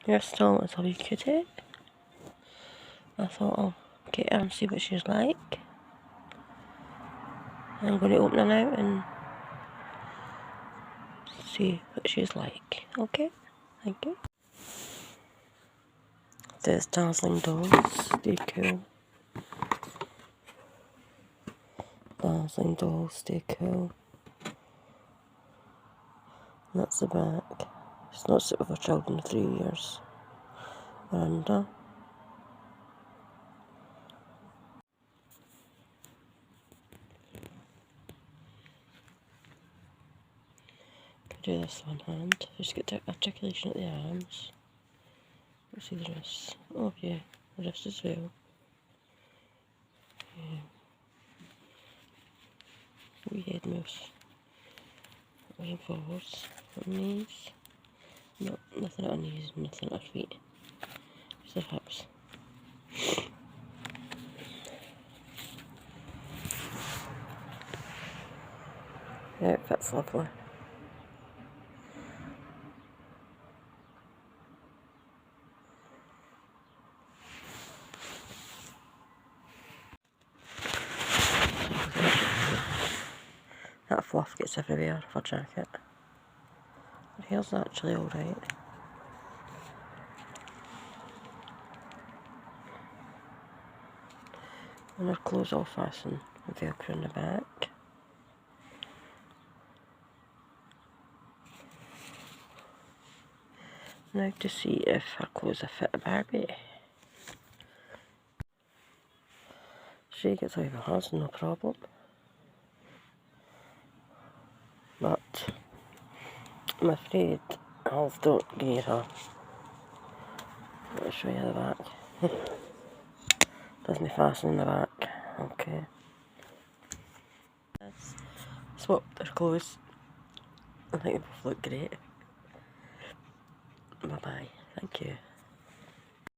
You're still a little wee cutie. I thought I'll get her and see what she's like. I'm going to open her now and see what she's like. Okay? Thank you. There's Dazzling Dolls. Stay cool. Dazzling Dolls, stay cool. And that's the back. It's not suitable for children 3 years or under. Do this one hand. Just get the articulation at the arms. Let's see the wrists. Oh yeah, the wrist as well. Yeah. Wee head moves. Going forwards. On knees. No, nothing at her knees, nothing at her feet. Just her hips. Yeah, it fits lovely. That fluff gets everywhere for jacket. Her hair's actually alright. And her clothes all fasten with velcro in the back. Now to see if her clothes fit a Barbie. She gets away with hers, no problem. But I'm afraid I don't gear her. I'll show you the back. Doesn't fasten in the back. Okay. Swapped her clothes. I think they both look great. Bye bye. Thank you.